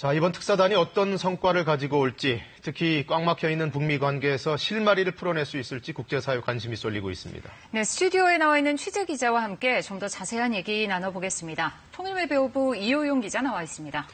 자, 이번 특사단이 어떤 성과를 가지고 올지, 특히 꽉 막혀 있는 북미 관계에서 실마리를 풀어낼 수 있을지 국제사회 관심이 쏠리고 있습니다. 네, 스튜디오에 나와 있는 취재 기자와 함께 좀 더 자세한 얘기 나눠보겠습니다. 통일외교부 이호용 기자 나와 있습니다.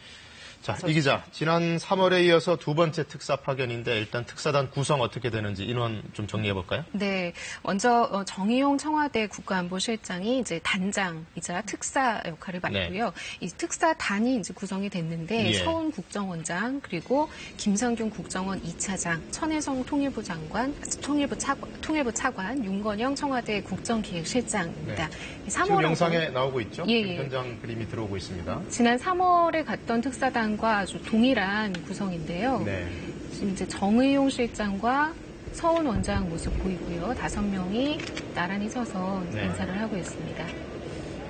자, 이 기자, 지난 3월에 이어서 두 번째 특사 파견인데 일단 특사단 구성 어떻게 되는지 인원 좀 정리해볼까요? 네, 먼저 정의용 청와대 국가안보실장이 이제 단장이자 특사 역할을 맡고요. 네. 이 특사단이 이제 구성이 됐는데 예. 서훈 국정원장 그리고 김상균 국정원 2차장, 천혜성 통일부 장관, 통일부 차관, 윤건영 청와대 국정기획실장입니다. 네. 지금 영상에 나오고 있죠? 예. 현장 그림이 들어오고 있습니다. 지난 3월에 갔던 특사단 과 아주 동일한 구성인데요. 네. 지금 이제 정의용 실장과 서훈 원장 모습 보이고요. 5명이 나란히 서서 인사를 하고 있습니다.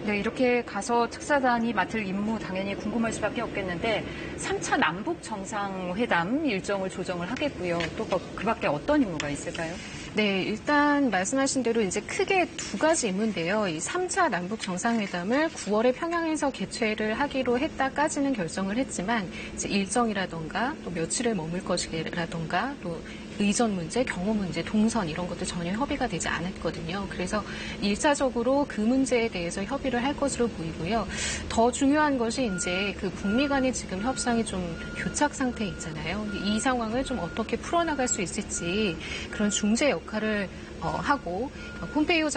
네, 이렇게 가서 특사단이 맡을 임무 당연히 궁금할 수밖에 없겠는데 3차 남북 정상회담 일정을 조정을 하겠고요. 또 그 밖에 어떤 임무가 있을까요? 네, 일단 말씀하신 대로 이제 크게 두 가지 임무인데요. 이 3차 남북 정상회담을 9월에 평양에서 개최를 하기로 했다까지는 결정을 했지만 이제 일정이라던가 또 며칠을 머물 것이라던가 또 의전 문제, 경호 문제, 동선 이런 것도 전혀 협의가 되지 않았거든요. 그래서 1차적으로 그 문제에 대해서 협의를 할 것으로 보이고요. 더 중요한 것이 이제 그 북미 간의 지금 협상이 좀 교착 상태에 있잖아요. 이 상황을 좀 어떻게 풀어나갈 수 있을지 그런 중재 역할을 하고 폼페이오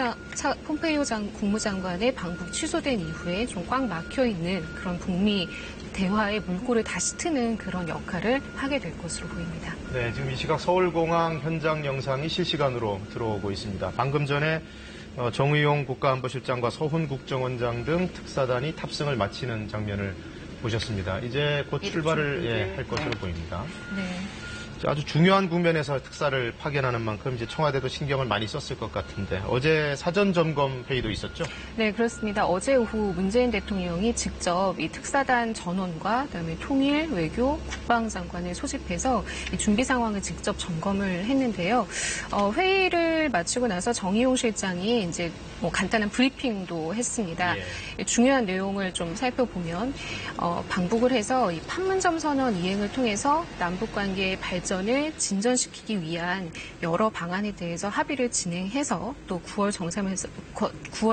국무장관의 방북 취소된 이후에 좀 꽉 막혀 있는 그런 북미 대화의 물꼬를 다시 트는 그런 역할을 하게 될 것으로 보입니다. 네, 지금 이 시각 서울공항 현장 영상이 실시간으로 들어오고 있습니다. 방금 전에 정의용 국가안보실장과 서훈 국정원장 등 특사단이 탑승을 마치는 장면을 보셨습니다. 이제 곧 출발을 할 것으로 보입니다. 네. 아주 중요한 국면에서 특사를 파견하는 만큼 이제 청와대도 신경을 많이 썼을 것 같은데 어제 사전 점검 회의도 있었죠? 네, 그렇습니다. 어제 오후 문재인 대통령이 직접 이 특사단 전원과 그다음에 통일, 외교, 국방장관을 소집해서 이 준비 상황을 직접 점검을 했는데요. 회의를 마치고 나서 정의용 실장이 이제 간단한 브리핑도 했습니다. 예. 중요한 내용을 좀 살펴보면 방북을 해서 이 판문점 선언 이행을 통해서 남북 관계의 발전을 진전시키기 위한 여러 방안에 대해서 합의를 진행해서 또 9월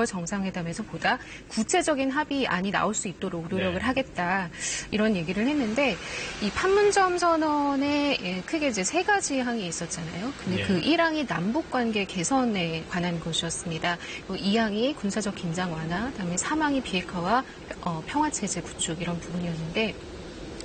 정상회담에서 보다 구체적인 합의안이 나올 수 있도록 노력을 하겠다 이런 얘기를 했는데 이 판문점 선언에 크게 이제 세 가지 항이 있었잖아요. 근데 그 1항이 남북 관계 개선에 관한 것이었습니다. 2항이 군사적 긴장 완화, 그다음에 3항이 비핵화와 평화체제 구축 이런 부분이었는데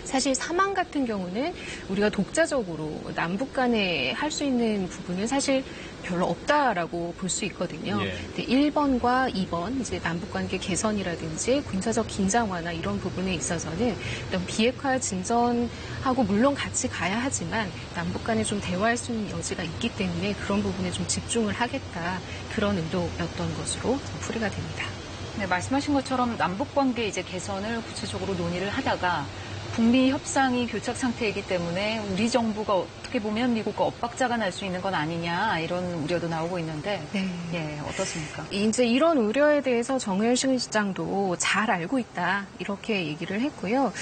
사실 3항 같은 경우는 우리가 독자적으로 남북 간에 할 수 있는 부분은 사실 별로 없다라고 볼 수 있거든요. 근데 1번과 2번 이제 남북 관계 개선이라든지 군사적 긴장 완화 이런 부분에 있어서는 어떤 비핵화 진전하고 물론 같이 가야 하지만 남북 간에 좀 대화할 수 있는 여지가 있기 때문에 그런 부분에 좀 집중을 하겠다. 그런 의도였던 것으로 풀이가 됩니다. 네, 말씀하신 것처럼 남북 관계 이제 개선을 구체적으로 논의를 하다가 북미 협상이 교착 상태이기 때문에 우리 정부가 어떻게 보면 미국과 엇박자가 날 수 있는 건 아니냐 이런 우려도 나오고 있는데 예, 어떻습니까? 이제 이런 우려에 대해서 정의용 실장도 잘 알고 있다 이렇게 얘기를 했고요.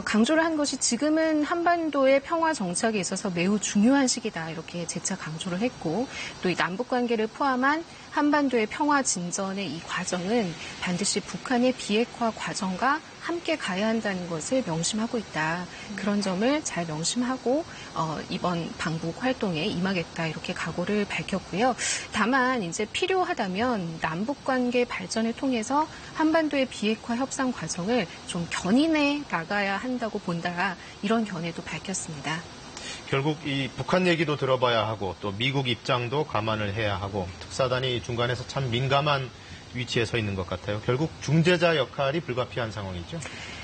강조를 한 것이 지금은 한반도의 평화 정착에 있어서 매우 중요한 시기다 이렇게 재차 강조를 했고 또 이 남북 관계를 포함한 한반도의 평화 진전의 이 과정은 반드시 북한의 비핵화 과정과 함께 가야 한다는 것을 명심하고 있다. 그런 점을 잘 명심하고 이번 방북 활동에 임하겠다 이렇게 각오를 밝혔고요. 다만 이제 필요하다면 남북 관계 발전을 통해서 한반도의 비핵화 협상 과정을 좀 견인해 나가야 한다고 본다. 이런 견해도 밝혔습니다. 결국 이 북한 얘기도 들어봐야 하고 또 미국 입장도 감안을 해야 하고 특사단이 중간에서 참 민감한 위치에 서 있는 것 같아요. 결국 중재자 역할이 불가피한 상황이죠.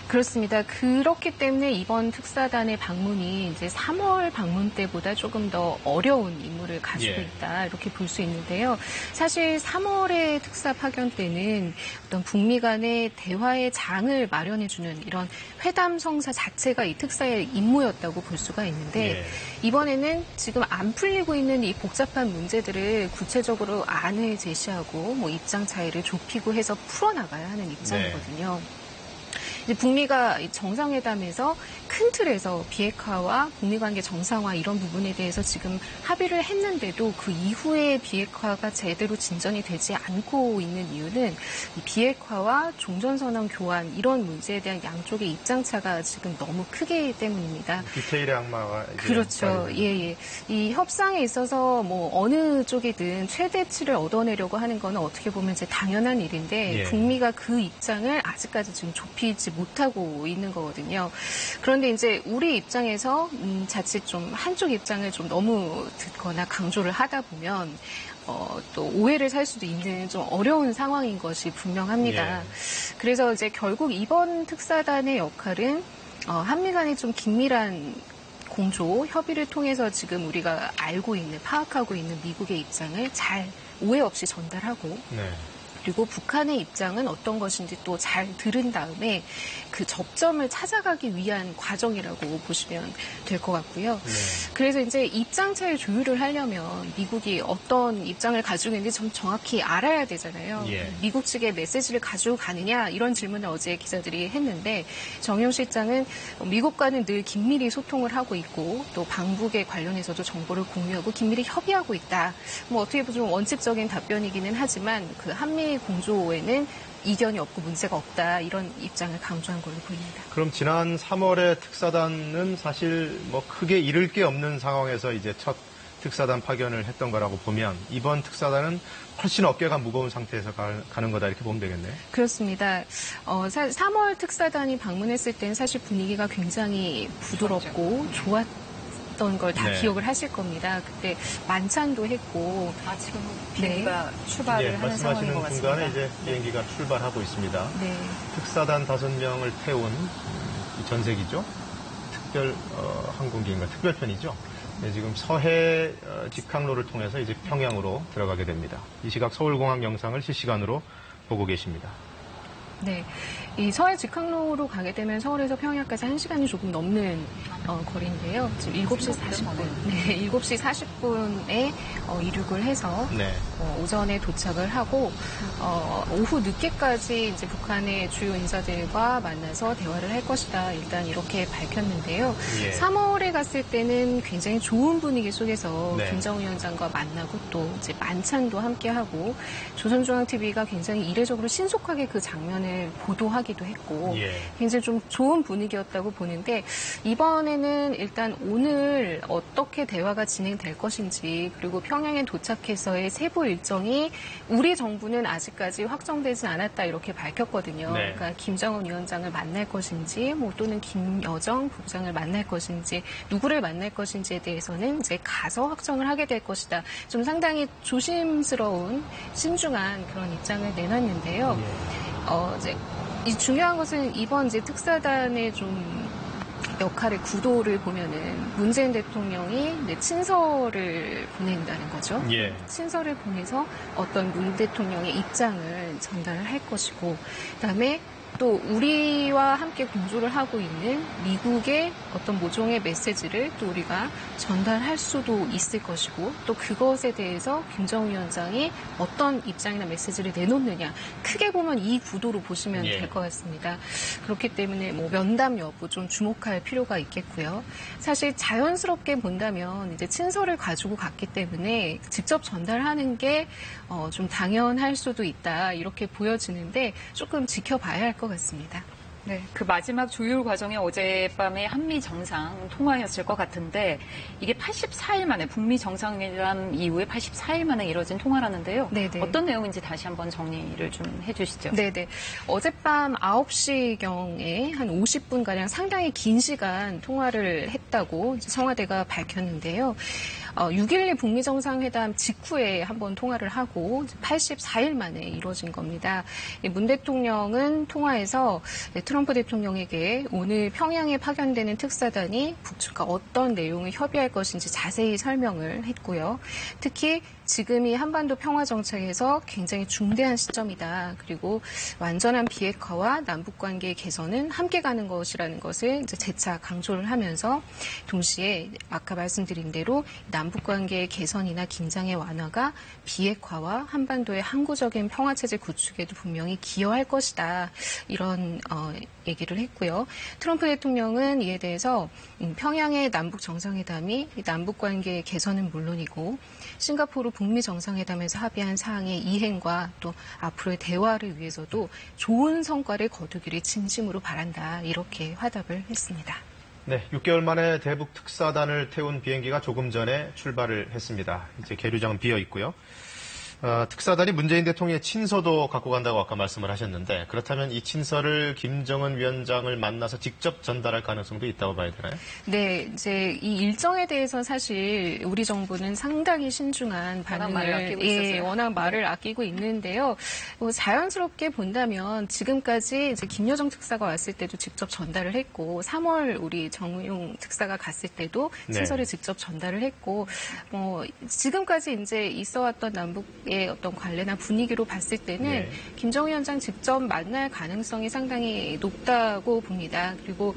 그렇습니다. 그렇기 때문에 이번 특사단의 방문이 이제 3월 방문 때보다 조금 더 어려운 임무를 가지고 있다 이렇게 볼 수 있는데요. 사실 3월의 특사 파견 때는 어떤 북미 간의 대화의 장을 마련해주는 이런 회담 성사 자체가 이 특사의 임무였다고 볼 수가 있는데 이번에는 지금 안 풀리고 있는 이 복잡한 문제들을 구체적으로 안을 제시하고 뭐 입장 차이를 좁히고 해서 풀어나가야 하는 입장이거든요. 이제 북미가 정상회담에서 큰 틀에서 비핵화와 북미 관계 정상화 이런 부분에 대해서 지금 합의를 했는데도 그 이후에 비핵화가 제대로 진전이 되지 않고 있는 이유는 이 비핵화와 종전선언 교환 이런 문제에 대한 양쪽의 입장차가 지금 너무 크기 때문입니다. 디테일의 악마가 그렇죠. 예. 이 협상에 있어서 뭐 어느 쪽이든 최대치를 얻어내려고 하는 거는 어떻게 보면 이제 당연한 일인데 예. 북미가 그 입장을 아직까지 지금 좁히지 못하고 있는 거거든요. 그런데 이제 우리 입장에서 자칫 좀 한쪽 입장을 좀 너무 듣거나 강조를 하다 보면 또 오해를 살 수도 있는 좀 어려운 상황인 것이 분명합니다. 예. 그래서 이제 결국 이번 특사단의 역할은 한미 간의 좀 긴밀한 공조, 협의를 통해서 지금 우리가 알고 있는, 파악하고 있는 미국의 입장을 잘 오해 없이 전달하고 네. 그리고 북한의 입장은 어떤 것인지 또 잘 들은 다음에 그 접점을 찾아가기 위한 과정이라고 보시면 될 것 같고요. 네. 그래서 이제 입장차를 조율을 하려면 미국이 어떤 입장을 가지고 있는지 좀 정확히 알아야 되잖아요. 예. 미국 측의 메시지를 가지고 가느냐 이런 질문을 어제 기자들이 했는데 정용 실장은 미국과는 늘 긴밀히 소통을 하고 있고 또 방북에 관련해서도 정보를 공유하고 긴밀히 협의하고 있다. 뭐 어떻게 보면 좀 원칙적인 답변이기는 하지만 그 한미 공조에는 이견이 없고 문제가 없다 이런 입장을 강조한 걸로 보입니다. 그럼 지난 3월에 특사단은 사실 뭐 크게 잃을 게 없는 상황에서 이제 첫 특사단 파견을 했던 거라고 보면 이번 특사단은 훨씬 어깨가 무거운 상태에서 가는 거다 이렇게 보면 되겠네요. 그렇습니다. 3월 특사단이 방문했을 때는 사실 분위기가 굉장히 부드럽고 좋았던 걸 다 네. 기억을 하실 겁니다. 그때 만찬도 했고 지금 비행기가 출발을 하는 상황인 것 말씀하시는 같습니다. 순간에 이제 비행기가 출발하고 있습니다. 네. 특사단 5명을 태운 이 전세기죠. 특별 항공기인가 특별편이죠. 네, 지금 서해 직항로를 통해서 이제 평양으로 들어가게 됩니다. 이 시각 서울공항 영상을 실시간으로 보고 계십니다. 네. 이 서해 직항로로 가게 되면 서울에서 평양까지 1시간이 조금 넘는 거리인데요. 지금 7시 40분. 네, 7시 40분에 이륙을 해서 네. 오전에 도착을 하고 오후 늦게까지 이제 북한의 주요 인사들과 만나서 대화를 할 것이다. 일단 이렇게 밝혔는데요. 예. 3월에 갔을 때는 굉장히 좋은 분위기 속에서 네. 김정은 위원장과 만나고 또 이제 만찬도 함께 하고 조선중앙TV가 굉장히 이례적으로 신속하게 그 장면을 보도하기도 했고 예. 굉장히 좀 좋은 분위기였다고 보는데 이번에는 일단 오늘 어떻게 대화가 진행될 것인지 그리고 평양에 도착해서의 세부 일정이 우리 정부는 아직까지 확정되지 않았다 이렇게 밝혔거든요. 네. 그러니까 김정은 위원장을 만날 것인지 뭐 또는 김여정 부부장을 만날 것인지 누구를 만날 것인지에 대해서는 이제 가서 확정을 하게 될 것이다. 좀 상당히 조심스러운 신중한 그런 입장을 내놨는데요. 이제 이 중요한 것은 이번 이제 특사단의 좀 역할의 구도를 보면은 문재인 대통령이 이제 친서를 보낸다는 거죠. 예. 친서를 보내서 어떤 문 대통령의 입장을 전달을 할 것이고, 그다음에 또 우리와 함께 공조를 하고 있는 미국의 어떤 모종의 메시지를 또 우리가 전달할 수도 있을 것이고 또 그것에 대해서 김정은 위원장이 어떤 입장이나 메시지를 내놓느냐 크게 보면 이 구도로 보시면 예. 될 것 같습니다. 그렇기 때문에 뭐 면담 여부 좀 주목할 필요가 있겠고요. 사실 자연스럽게 본다면 이제 친서를 가지고 갔기 때문에 직접 전달하는 게 좀 당연할 수도 있다 이렇게 보여지는데 조금 지켜봐야 할 것 같습니다. 네, 그 마지막 조율 과정이 어젯밤에 한미 정상 통화였을 것 같은데 이게 84일 만에 북미 정상회담 이후에 84일 만에 이뤄진 통화라는데요. 네네. 어떤 내용인지 다시 한번 정리를 좀 해주시죠. 네네. 어젯밤 9시경에 한 50분가량 상당히 긴 시간 통화를 했다고 청와대가 밝혔는데요. 6.12 북미 정상회담 직후에 한번 통화를 하고 84일 만에 이루어진 겁니다. 문 대통령은 통화에서 트럼프 대통령에게 오늘 평양에 파견되는 특사단이 북측과 어떤 내용을 협의할 것인지 자세히 설명을 했고요. 특히 지금이 한반도 평화 정책에서 굉장히 중대한 시점이다. 그리고 완전한 비핵화와 남북관계 개선은 함께 가는 것이라는 것을 이제 재차 강조를 하면서 동시에 아까 말씀드린 대로 남북관계의 개선이나 긴장의 완화가 비핵화와 한반도의 항구적인 평화체제 구축에도 분명히 기여할 것이다. 이런 얘기를 했고요. 트럼프 대통령은 이에 대해서 평양의 남북 정상회담이 남북 관계 개선은 물론이고 싱가포르 북미 정상회담에서 합의한 사항의 이행과 또 앞으로의 대화를 위해서도 좋은 성과를 거두기를 진심으로 바란다. 이렇게 화답을 했습니다. 네, 6개월 만에 대북 특사단을 태운 비행기가 조금 전에 출발을 했습니다. 이제 계류장은 비어 있고요. 특사단이 문재인 대통령의 친서도 갖고 간다고 아까 말씀을 하셨는데 그렇다면 이 친서를 김정은 위원장을 만나서 직접 전달할 가능성도 있다고 봐야 되나요? 네, 이제 이 일정에 대해서 사실 우리 정부는 상당히 신중한 반응을 워낙 말을 아끼고 있는데요. 자연스럽게 본다면 지금까지 이제 김여정 특사가 왔을 때도 직접 전달을 했고 3월 우리 정의용 특사가 갔을 때도 친서를 직접 전달을 했고 지금까지 이제 있어왔던 남북 어떤 관례나 분위기로 봤을 때는 김정은 위원장 직접 만날 가능성이 상당히 높다고 봅니다. 그리고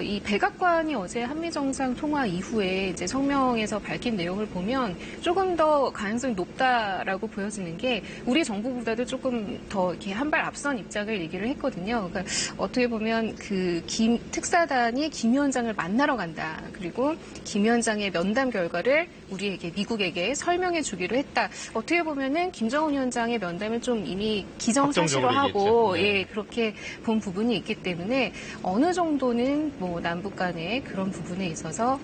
이 백악관이 어제 한미 정상 통화 이후에 이제 성명에서 밝힌 내용을 보면 조금 더 가능성이 높다라고 보여지는 게 우리 정부보다도 조금 더 이렇게 한 발 앞선 입장을 얘기를 했거든요. 그러니까 어떻게 보면 그 특사단이 김 위원장을 만나러 간다. 그리고 김 위원장의 면담 결과를 우리에게 미국에게 설명해 주기로 했다. 어떻게 보면은 김정은 위원장의 면담을 좀 이미 기정사실로 하고 그렇게 본 부분이 있기 때문에 어느 정도는 뭐 남북 간의 그런 부분에 있어서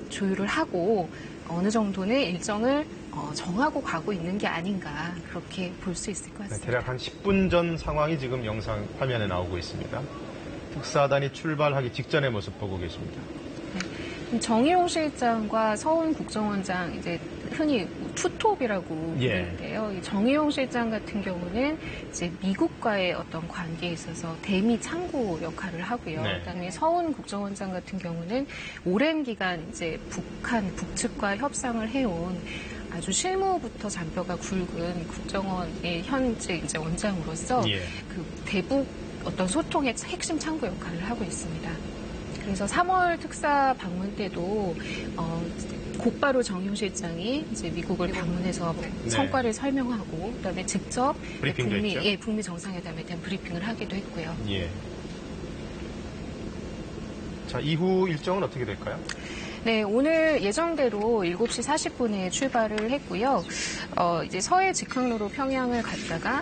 조율을 하고 어느 정도는 일정을 정하고 가고 있는 게 아닌가 그렇게 볼 수 있을 것 같습니다. 대략 한 10분 전 상황이 지금 영상 화면에 나오고 있습니다. 특사단이 출발하기 직전의 모습 보고 계십니다. 정의용 실장과 서훈 국정원장 이제 흔히 투톱이라고 부르는데요. 정의용 실장 같은 경우는 이제 미국과의 어떤 관계에 있어서 대미 참고 역할을 하고요. 그다음에 서훈 국정원장 같은 경우는 오랜 기간 이제 북측과 협상을 해온 아주 실무부터 잔뼈가 굵은 국정원의 현재 이제 원장으로서 그 대북 어떤 소통의 핵심 참고 역할을 하고 있습니다. 그래서 3월 특사 방문 때도 곧바로 정용 실장이 이제 미국을 방문해서 성과를 설명하고 그다음에 직접 북미 정상회담에 대한 브리핑을 하기도 했고요. 자, 이후 일정은 어떻게 될까요? 네, 오늘 예정대로 7시 40분에 출발을 했고요. 이제 서해 직항로로 평양을 갔다가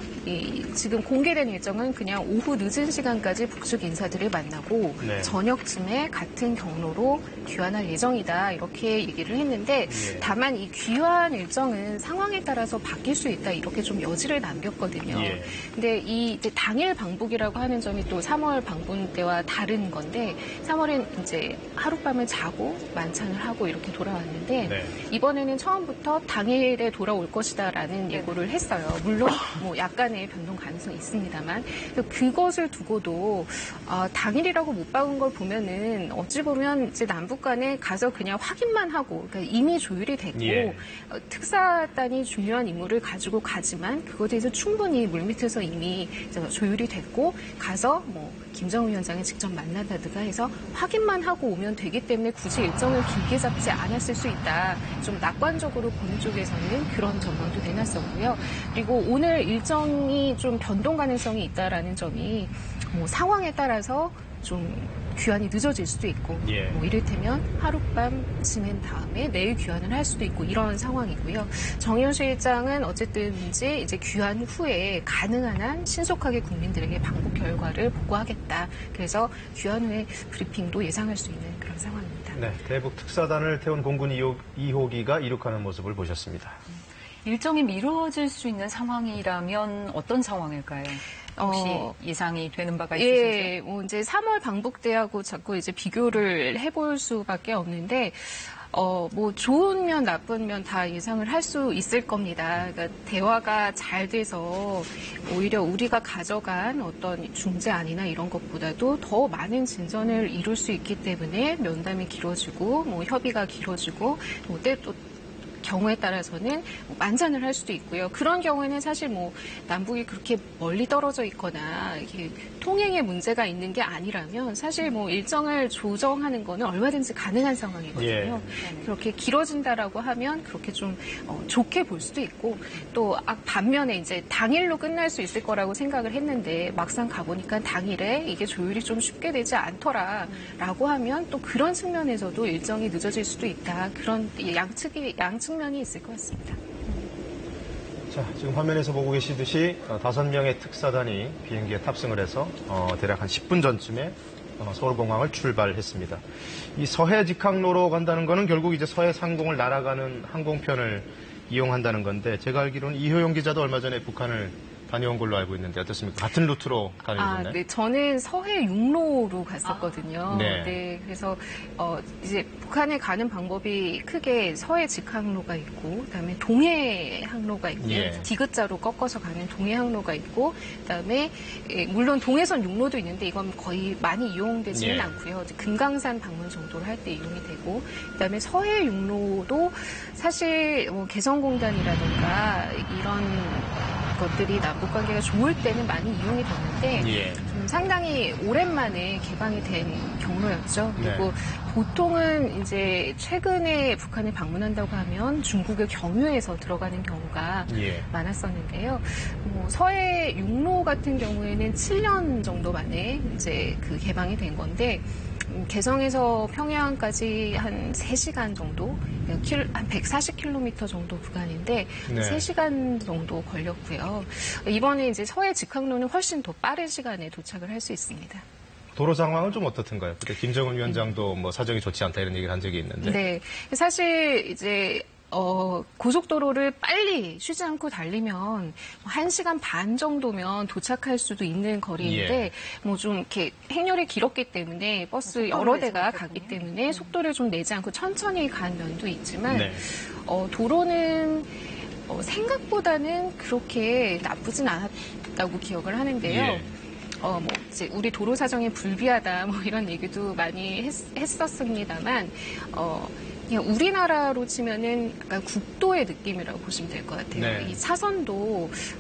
지금 공개된 일정은 그냥 오후 늦은 시간까지 북측 인사들을 만나고 저녁쯤에 같은 경로로 귀환할 예정이다 이렇게 얘기를 했는데 다만 이 귀환 일정은 상황에 따라서 바뀔 수 있다 이렇게 좀 여지를 남겼거든요. 근데 이 이제 당일 방북이라고 하는 점이 또 3월 방문 때와 다른 건데 3월엔 이제 하룻밤을 자고 만찬을 하고 이렇게 돌아왔는데 이번에는 처음부터 당일에 돌아올 것이다라는 예고를 했어요. 물론 뭐 약간의 변동 가능성이 있습니다만 그것을 두고도 당일이라고 못 박은 걸 보면은 어찌 보면 이제 남북 간에 가서 그냥 확인만 하고 그러니까 이미 조율이 됐고 특사단이 중요한 임무를 가지고 가지만 그것에 대해서 충분히 물밑에서 이미 조율이 됐고 가서 뭐 김정은 위원장을 직접 만난다든가 해서 확인만 하고 오면 되기 때문에 굳이 일정을 길게 잡지 않았을 수 있다. 좀 낙관적으로 보는 쪽에서는 그런 전망도 내놨었고요. 그리고 오늘 일정이 좀 변동 가능성이 있다라는 점이 뭐 상황에 따라서 좀 귀환이 늦어질 수도 있고 뭐 이를테면 하룻밤 지낸 다음에 내일 귀환을 할 수도 있고 이런 상황이고요. 정의용 실장은 어쨌든지 이제 귀환 후에 가능한 한 신속하게 국민들에게 방북 결과를 보고하겠다. 그래서 귀환 후에 브리핑도 예상할 수 있는 그런 상황입니다. 네, 대북 특사단을 태운 공군 2호기가 이륙하는 모습을 보셨습니다. 일정이 미뤄질 수 있는 상황이라면 어떤 상황일까요? 혹시 예상이 되는 바가 있으세요? 이제 3월 방북 때하고 자꾸 이제 비교를 해볼 수밖에 없는데, 뭐 좋은 면 나쁜 면 다 예상을 할 수 있을 겁니다. 그러니까 대화가 잘 돼서 오히려 우리가 가져간 어떤 중재안이나 이런 것보다도 더 많은 진전을 이룰 수 있기 때문에 면담이 길어지고 뭐 협의가 길어지고 또 경우에 따라서는 만찬을 할 수도 있고요. 그런 경우에는 사실 뭐 남북이 그렇게 멀리 떨어져 있거나 이렇게 통행에 문제가 있는 게 아니라면 사실 뭐 일정을 조정하는 거는 얼마든지 가능한 상황이거든요. 예. 그렇게 길어진다라고 하면 그렇게 좀 좋게 볼 수도 있고 또 반면에 이제 당일로 끝날 수 있을 거라고 생각을 했는데 막상 가보니까 당일에 이게 조율이 좀 쉽게 되지 않더라라고 하면 또 그런 측면에서도 일정이 늦어질 수도 있다. 그런 양측면이 있을 것 같습니다. 자, 지금 화면에서 보고 계시듯이 5명의 특사단이 비행기에 탑승을 해서 대략 한 10분 전쯤에 서울공항을 출발했습니다. 이 서해 직항로로 간다는 거는 결국 이제 서해 상공을 날아가는 항공편을 이용한다는 건데 제가 알기로는 이효영 기자도 얼마 전에 북한을 다녀온 걸로 알고 있는데 어떻습니까? 같은 루트로 다녀오셨나요? 네, 저는 서해 육로로 갔었거든요. 네. 네, 그래서 이제 북한에 가는 방법이 크게 서해 직항로가 있고, 그다음에 동해 항로가 있고, 예. 디귿자로 꺾어서 가는 동해 항로가 있고, 그다음에 물론 동해선 육로도 있는데 이건 거의 많이 이용되지는 예. 않고요. 이제 금강산 방문 정도를 할 때 이용이 되고, 그다음에 서해 육로도 사실 개성공단이라든가 이런 것들이 남북 관계가 좋을 때는 많이 이용이 됐는데 예. 좀 상당히 오랜만에 개방이 된 경로였죠. 그리고 네. 보통은 이제 최근에 북한을 방문한다고 하면 중국의 경유해서 들어가는 경우가 예. 많았었는데요. 서해 육로 같은 경우에는 7년 정도 만에 이제 그 개방이 된 건데 개성에서 평양까지 한 3시간 정도, 한 140km 정도 구간인데 네. 3시간 정도 걸렸고요. 이번에 이제 서해 직항로는 훨씬 더 빠른 시간에 도착을 할 수 있습니다. 도로 상황은 좀 어떻던가요? 그때 김정은 위원장도 뭐 사정이 좋지 않다 이런 얘기를 한 적이 있는데. 네. 사실 이제 고속도로를 빨리 쉬지 않고 달리면 1시간 반 정도면 도착할 수도 있는 거리인데 예. 뭐 좀 이렇게 행렬이 길었기 때문에 버스 여러 대가 갔기 때문에 속도를 좀 내지 않고 천천히 간 면도 있지만 네. 도로는 생각보다는 그렇게 나쁘진 않았다고 기억을 하는데요. 예. 이제 우리 도로 사정이 불비하다 뭐 이런 얘기도 많이 했었습니다만 그냥 우리나라로 치면은 약간 국도의 느낌이라고 보시면 될 것 같아요. 네. 이 차선도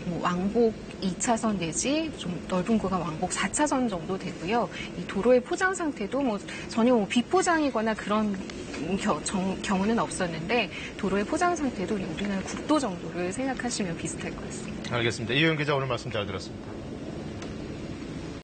뭐 왕복 2차선 내지 좀 넓은 구간 왕복 4차선 정도 되고요. 이 도로의 포장 상태도 뭐 전혀 뭐 비포장이거나 그런 경우는 없었는데 도로의 포장 상태도 우리나라 국도 정도를 생각하시면 비슷할 것 같습니다. 알겠습니다. 이효영 기자 오늘 말씀 잘 들었습니다.